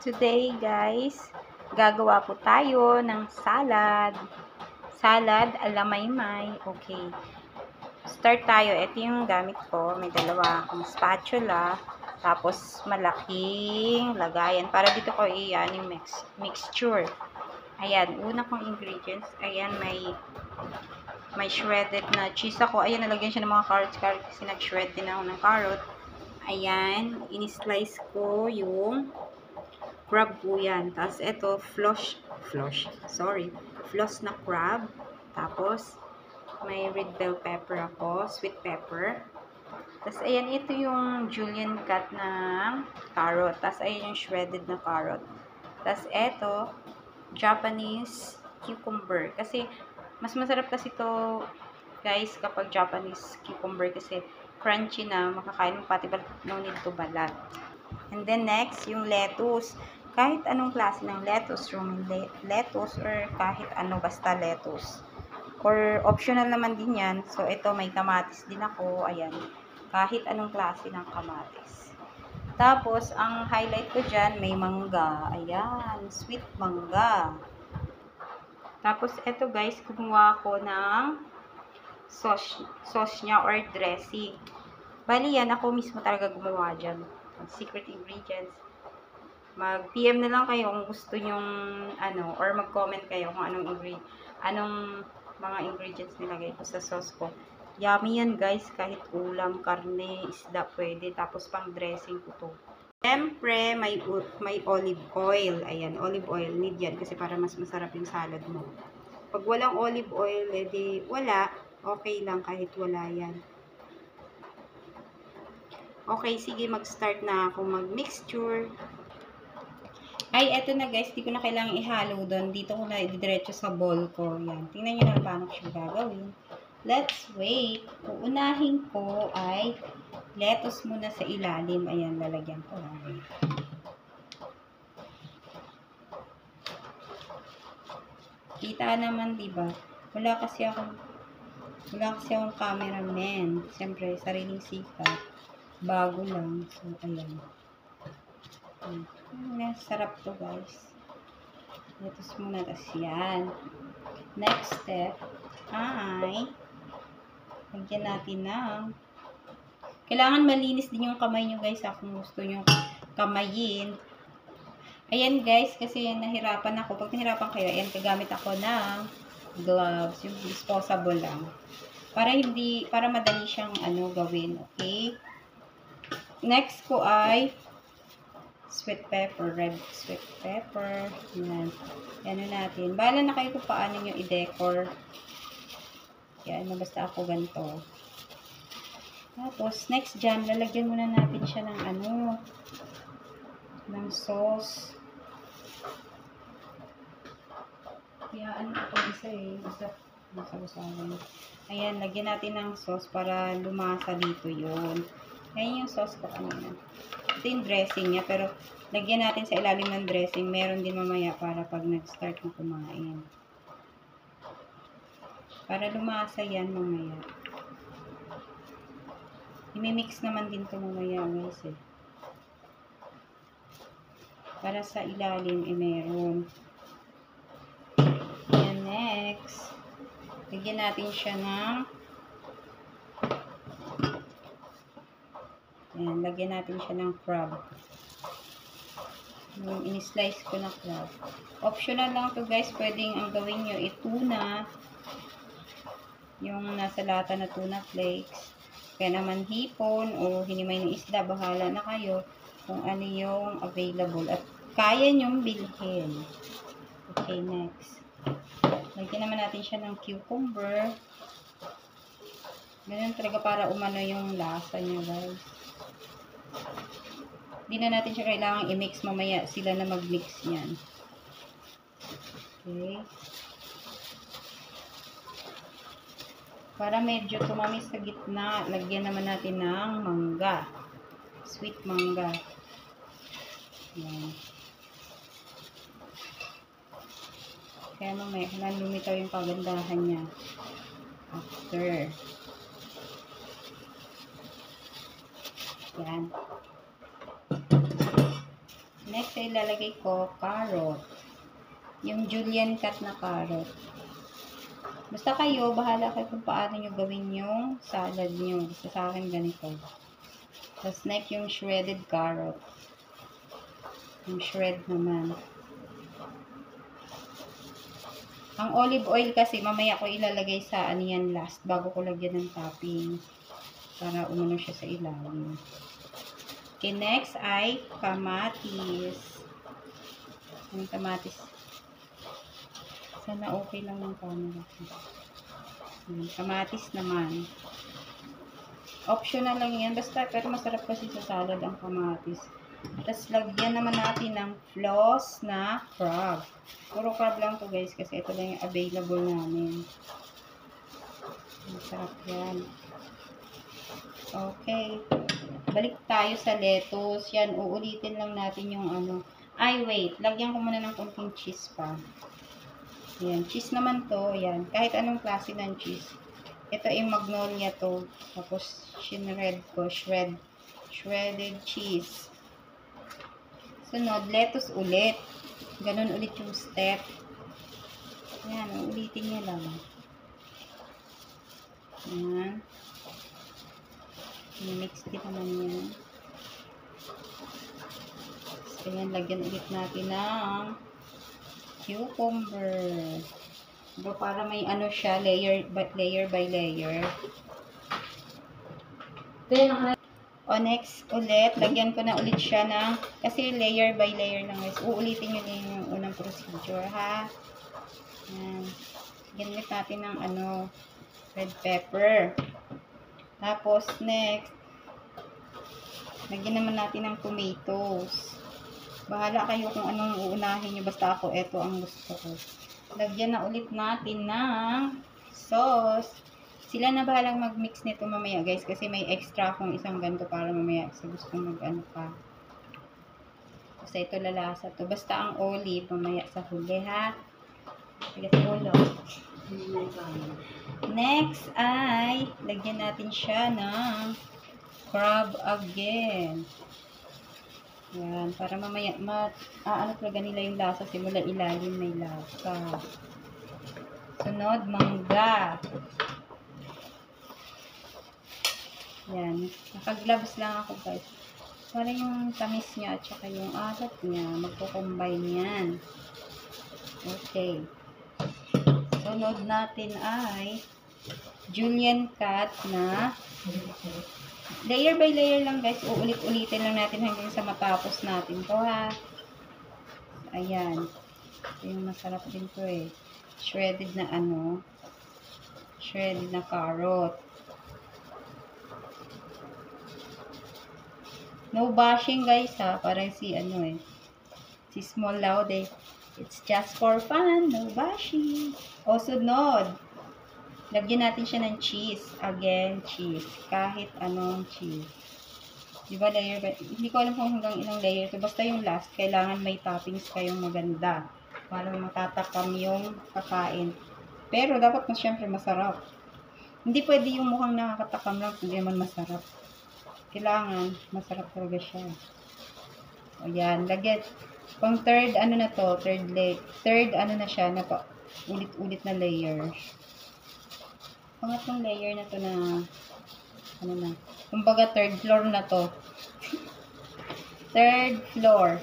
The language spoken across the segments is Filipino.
Today guys, gagawa po tayo ng salad. Salad alamaymay. Okay. Start tayo. Ito yung gamit ko. May dalawa akong spatula. Tapos malaking lagayan. Para dito ko iyan yung mixture. Ayan. Una kong ingredients. Ayan, may shredded na cheese ako. Ayan, nalagyan siya ng mga carrots. Kasi nag-shred din ako ng carrot. Ayan. In-slice ko yung crab po yan. Tapos, ito, floss na crab. Tapos, may red bell pepper ako, sweet pepper. Tapos, ayan, ito yung julienne cut ng carrot. Tapos, ayan yung shredded na carrot. Tapos, ito, Japanese cucumber. Kasi, mas masarap kasi to guys, kapag Japanese cucumber kasi crunchy na, makakain mo pati no need to balat. And then next, yung lettuce. Kahit anong klase ng lettuce, Roman lettuce, or kahit ano, basta lettuce. Or optional naman din yan. So, ito, may kamatis din ako. Ayan. Kahit anong klase ng kamatis. Tapos, ang highlight ko dyan, may mangga. Ayan. Sweet mangga. Tapos, ito guys, kumuha ako ng sauce niya or dressing. Bali yan, ako mismo talaga gumawa dyan. Secret ingredients. Mag-PM na lang kayo kung gusto nyong ano, or mag-comment kayo kung anong mga ingredients nilagay ko sa sauce ko. Yummy yan guys, kahit ulam, karne, isda pwede, tapos pang dressing ko to. Siyempre, may olive oil. Ayan, olive oil, need yan kasi para mas masarap yung salad mo. Pag walang olive oil, edi wala, okay lang kahit wala yan. Okay, sige, mag-start na ako mag-mixture. Ay, eto na guys, di ko na kailangang ihalo doon. Dito ko na idiretso sa bowl ko. Yan. Tingnan nyo na paano ko siya gagawin. Let's wait. Uunahin ko ay lettuce muna sa ilalim. Ayan, lalagyan ko. Kita naman, diba? Wala kasi akong cameraman. Siyempre, sariling sikat. Bago lang. So, ayan. Sarap to guys. Lettuce muna. Tas yan. Next step ay lagyan natin ng kailangan malinis din yung kamay nyo guys. Kung gusto nyo kamayin. Ayan guys, kasi nahirapan ako. Pag nahirapan kayo, ayan, kagamit ako ng gloves. Yung disposable lang. Para madali siyang gawin. Okay? Next ko ay sweet pepper, red sweet pepper. Yan. Yan natin. Bahala na kayo kung paano nyo i-decor. Yan, basta ako ganito. Tapos, next dyan, lalagyan muna natin siya ng ng sauce. Kaya, ito isa Basta ayan, lagyan natin ng sauce para lumasa dito yun. Ayan yung sauce ko kanina. Ito yung dressing niya, pero lagyan natin sa ilalim ng dressing. Meron din mamaya para pag nag-start mo kumain. Para lumasa yan mamaya. I-mix naman din ito mamaya guys eh. Para sa ilalim meron. Ayan, next. Lagyan natin siya ng ayan, lagyan natin siya ng crab. Yung in-slice ko na crab. Optional lang to guys. Pwedeng ang gawin nyo tuna. Yung nasa lata na tuna flakes. Kaya naman hipon o hinimay ng isda. Bahala na kayo kung ano yung available. At kaya nyong bilhin. Okay, next. Lagyan naman natin siya ng cucumber. Ganyan talaga para umano yung lasa niya guys. Hindi na natin siya kailangang i-mix. Mamaya sila na mag-mix niyan. Okay. Para medyo tumamis sa gitna, lagyan naman natin ng mangga. Sweet mangga. Yan. Kaya mamaya, kailangan lumitaw yung kagandahan niya. After. Yan. Next next ay ilalagay ko carrot. Yung julienne cut na carrot. Basta kayo, bahala kayo kung paano nyo gawin yung salad nyo. Basta sa akin ganito. Tapos next yung shredded carrot. Yung shred naman. Ang olive oil kasi mamaya ko ilalagay sa ano yan last bago ko lagyan ng topping. Para umano siya sa ilalim. Okay, next ay kamatis. Yung kamatis. Sana okay lang yung camera ko. Kamatis naman. Optional lang yan. Basta, pero masarap kasi sa salad ang kamatis. Tapos, lagyan naman natin ng floss na crab. Puro crab lang to guys, kasi ito lang yung available namin. Masarap yan. Okay. Balik tayo sa lettuce. Yan, uulitin lang natin yung ano. Ay, wait. Lagyan ko muna ng konting cheese pa. Yan. Cheese naman to. Yan. Kahit anong klase ng cheese. Ito ay magnolia to. Tapos, shredded ko. Shredded cheese. Sunod, lettuce ulit. Ganun ulit yung step. Yan, ulitin niya lang. Yan. I-mix din naman yan. So, yan, lagyan ulit natin ng cucumber. So, para may ano siya, layer by layer. O, next ulit, lagyan ko na ulit siya ng, kasi layer by layer lang guys. Uulitin nyo din yung unang procedure, ha? Yan. Lagyan natin ng ano, red pepper. Tapos, next, lagyan naman natin ng tomatoes. Bahala kayo kung anong uunahin nyo. Basta ako, eto ang gusto ko. Lagyan na ulit natin ng sauce. Sila na bahalang mag-mix nito mamaya guys. Kasi may extra akong isang ganito para mamaya sa gustong mag-ano pa. Kasi ito lalasa to. Basta ang olive mamaya sa huli ha. Tigas ulo. Next ay lagyan natin siya ng crab again. Yan. Para mamaya ano talaga nila yung lasa. Simula ilalim may lasa. Sunod, mangga. Yan. Naka-gloves lang ako guys. Para yung tamis niya at saka yung alat niya. Magko-combine yan. Okay. Sunod natin ay julienne cut na layer by layer lang guys. Uulit-ulitin lang natin hanggang sa matapos natin to ha. Ayan. Ito yung masarap din to eh. Shredded na ano. Shredded na carrot. No bashing guys ha. Parang si ano eh. Si Small Loud eh. It's just for fun. No bashing. O sunod. Lagyan natin siya ng cheese. Again, cheese. Kahit anong cheese. Diba layer ba? Hindi ko alam kung hanggang ilang layer to. Basta yung last, kailangan may toppings kayong maganda. Para matatakam yung kakain. Pero dapat na syempre masarap. Hindi pwede yung mukhang nakakatakam lang kung hindi naman masarap. Kailangan, masarap talaga siya. O yan, lagyan. Pang third, ano na to, third, ano na siya, na ulit-ulit na layers. Pangatlong layer na to na, ano na, kumbaga third floor na to. Third floor.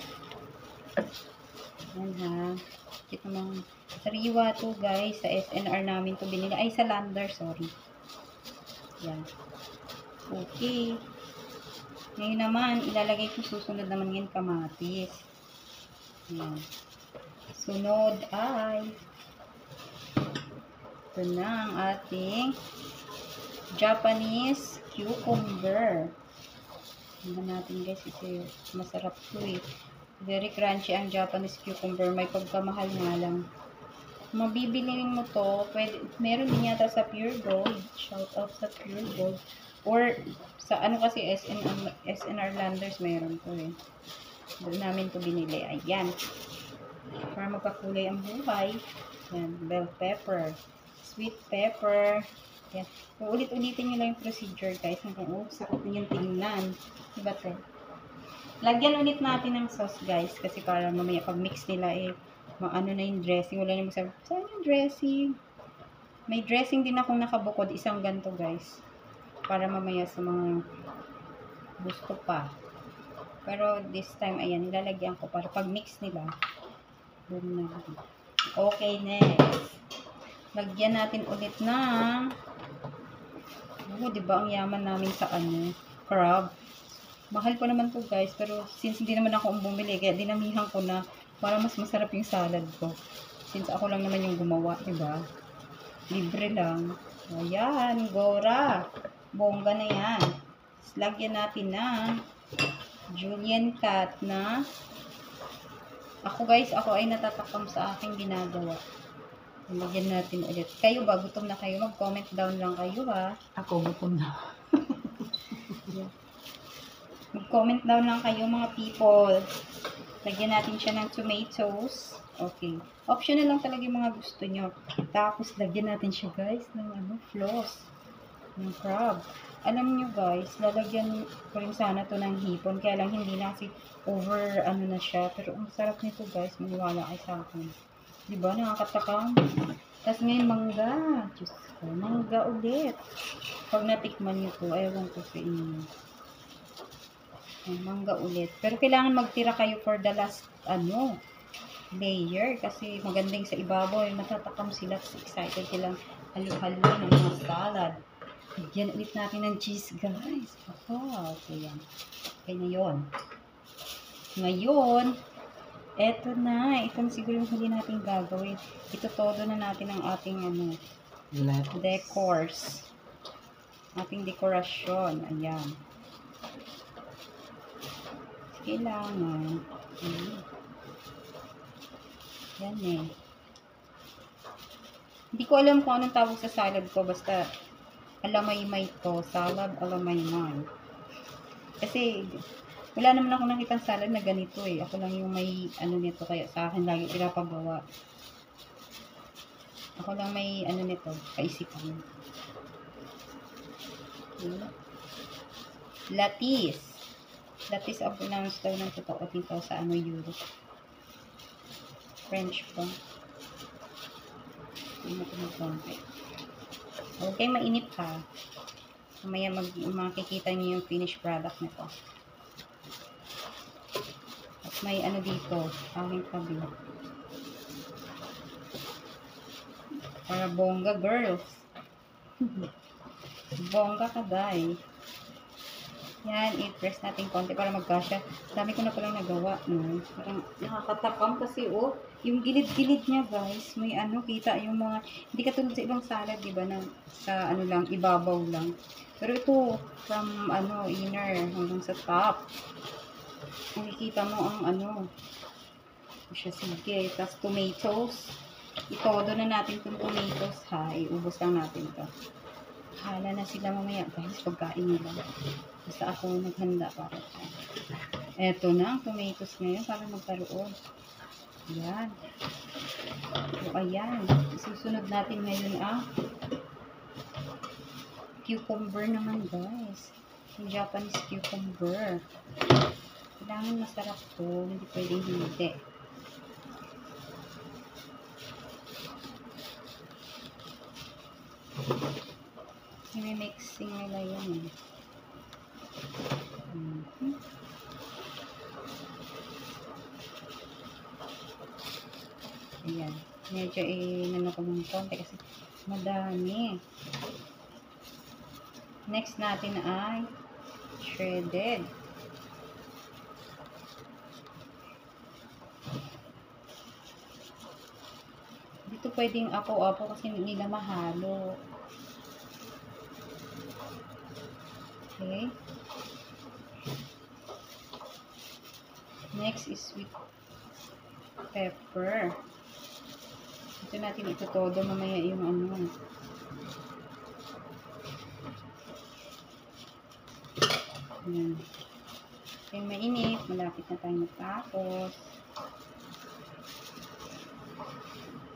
Yan ha. Ito mga sariwa to guys, sa SNR namin to binili. Ay, sa Lander, sorry. Yan. Okay. Ngayon naman, ilalagay ko susunod naman ngayon kamatis. Yan. Sunod ay ito na ang ating Japanese cucumber. Tingnan natin guys, kasi masarap to eh. Very crunchy ang Japanese cucumber. May pagkamahal nga lang. Mabibili mo to, pwede, meron din yata sa Pure Gold. Shout out sa Pure Gold. Or sa ano kasi SNR Landers meron to eh. Doon namin to binili. Ayan. Para magkakulay ang buhay. Ayan. Bell pepper. Sweet pepper. Ayan. Ulit-ulitin nyo lang yung procedure guys. Hanggang sarap yung tingnan. Diba te? Lagyan ulit natin ng sauce, guys. Kasi para mamaya pag mix nila, maano na yung dressing. Wala na magsabi, saan yung dressing? May dressing din akong nakabukod. Isang ganto, guys. Para mamaya sa mga gusto pa. Pero this time, ayan, nilalagyan ko para pag mix nila. Boom na. Okay, next. Lagyan natin ulit ng diba ang yaman namin sa crab. Mahal pa naman to, guys, pero since hindi naman ako bumili, kaya dinamihan ko na para mas masarap yung salad ko. Since ako lang naman yung gumawa, diba? Libre lang. Ayan, Gora. Bongga na yan. Lagyan natin na Julian cut na ako, guys, ako ay natatakam sa aking ginagawa. Lagyan natin ulit. Kayo ba? Gutom na kayo? Mag-comment down lang kayo, ha? Ako, gutom na. Mag-comment down lang kayo, mga people. Lagyan natin siya ng tomatoes. Okay. Optional lang talaga yung mga gusto nyo. Tapos, lagyan natin siya, guys, ng floss. Ng crab. Alam nyo, guys, lalagyan ko rin sana to ng hipon. Kaya lang, hindi na kasi over, na siya. Pero, ang sarap nito, guys. Maniwala kayo sa akin. Diba? Nakakatakam. Tapos, ngayon, mangga. Diyos ko, mangga ulit. Pag natikman nyo to, ayaw ko sa inyo. Mangga ulit. Pero kailangan magtira kayo for the last layer kasi magandang sa ibabaw. Matatakam sila at excited silang halo-halo ng mga salad. Bigyan ulit natin ng cheese, guys. Okay yan. Okay na yun. Ngayon, eto na. Ito na siguro yung huli natin gagawin. Ito todo na natin ang ating decors. Ating dekorasyon. Ayan. Kailangan yan hindi ko alam kung anong tawag sa salad ko, basta alamay-may to, salad alamay-may, kasi wala naman ako nakitang salad na ganito ako lang yung may nito, kaya sa akin lagi pinapagawa, ako lang may nito, kaisipan. Latis ang pronounce daw ng totoo dito sa Europe. French pa. Okay, mainit pa. Mamaya makikita niyo yung finished product nito. At may dito, aking tabi. Para bongga, girls. Bongga ka, guys. Yan, i-press natin konti para magkasya. Dami ko na palang nagawa, no? Parang nakakatakam kasi, yung gilid-gilid niya, guys, may kita yung mga, hindi katulad sa ibang salad, diba, sa lang, ibabaw lang. Pero ito, from, inner, hanggang sa top. Nakikita mo ang, siya, sige. Tapos, tomatoes. Itodo na natin itong tomatoes, ha? Iubos lang natin ito. Hala na sila mamaya, guys, pagkain nila. Basta ako naghanda para ito. Eto na ang tomatoes ngayon para magkaroon. Ayan. So, ayan. Susunod natin ngayon ang cucumber naman, guys. Yung Japanese cucumber. Kailangan masarap to. Hindi pwedeng hindi. Mixing nila yan. Ayan. Medyo inano ko ng konti kasi madami. Next natin ay shredded. Dito pwedeng apo-apo kasi hindi nila mahalo. Okay. Next is sweet pepper. Ito natin itutodo mamaya yung Ayan. Yung mainit, malapit na tayo matapos.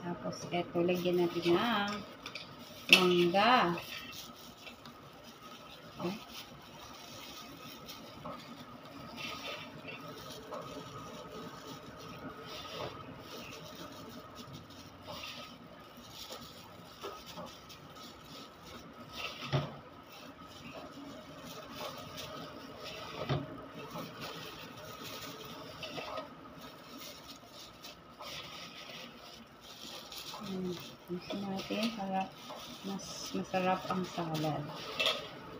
Tapos, eto, lagyan natin ng mangga. Okay. Mix natin para mas masarap ang salad.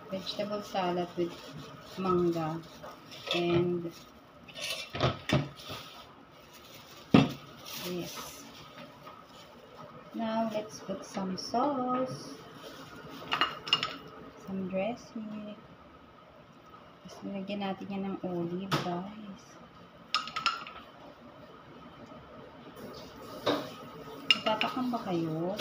Vegetable salad with manga. And yes. Now, let's put some sauce. Some dressing. Tapos nilagyan natin yan ng olive, guys. Nagtatakam ba kayo?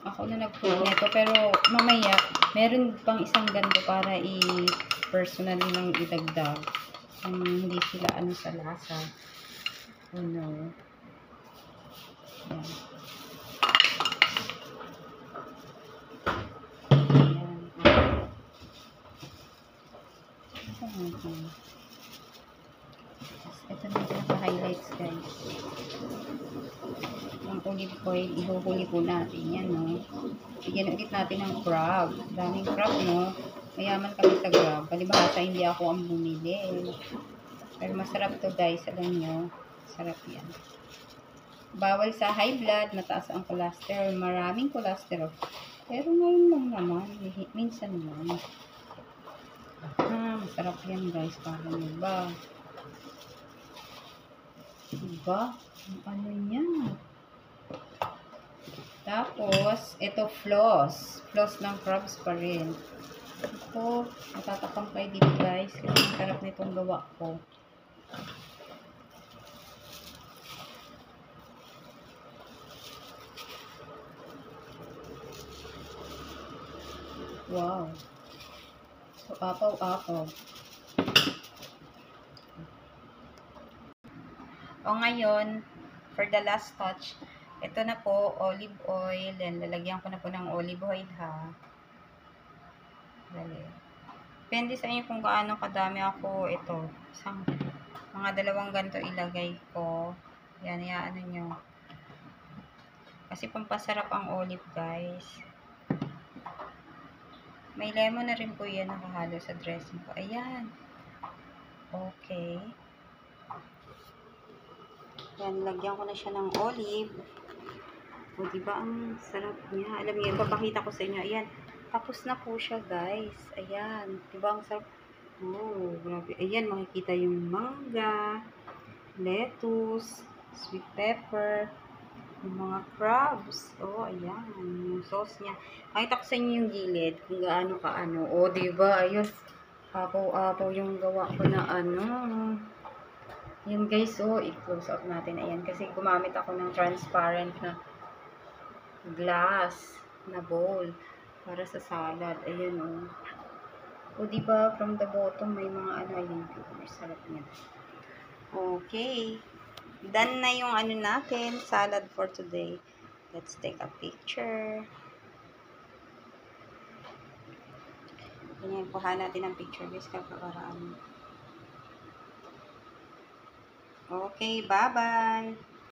Ako na nag-put nito, pero mamaya, meron pang isang ganito para i-personal lang idagdag. Hindi sila ano sa lasa. Oh no. Yan. Ito na yung pinaka-highlights, guys. Ang olive oil, ihuhuli po natin. Yan, no? Bigyan ulit natin ng crab. Daming crab, no? Mayaman kami sa crab. Palibhasa, hindi ako ang bumili. Pero masarap to, guys. Alam nyo. Sarap yan. Bawal sa high blood, mataas ang cholesterol. Maraming cholesterol. Pero ngayon lang naman. Minsan lang. Masarap yan, guys. Para nyo ba? Diba? Ano yan? Tapos, ito floss. Floss ng crabs pa rin. Ito, natatakam kayo dito, guys. Kasi ang sarap nitong gawa ko. Wow. So, apaw-apaw. O ngayon, for the last touch, ito na po, olive oil. Then, lalagyan ko na po ng olive oil, ha. Dali. Depende sa inyo kung gaano kadami ako ito. Mga dalawang ganito ilagay ko. Yan, ano nyo. Kasi pampasarap ang olive, guys. May lemon na rin po yan nakahalo sa dressing ko. Ayan. Okay. Yan, lagyan ko na siya ng olive. O, diba ang sarap niya? Alam niyo, papakita ko sa inyo. Ayan, tapos na po siya, guys. Ayan, diba ang sarap? Oh, grabe. Ayan, makikita yung mangga, lettuce, sweet pepper, yung mga crabs. Oh, ayan, yung sauce niya. Makita ko sa inyo yung gilid, kung gaano ka ano. O, diba? Ayun, apaw-apaw yung gawa ko na ano. Yan guys, oh, i-close up natin. Ayan, kasi gumamit ako ng transparent na glass na bowl para sa salad. Ayan, oh. O, diba, from the bottom, may mga ano, ayan, sarap niya. Okay. Done na yung ano natin, salad for today. Let's take a picture. Ganyan, kuha natin ang picture, guys, kaparaan. Okay, bye-bye.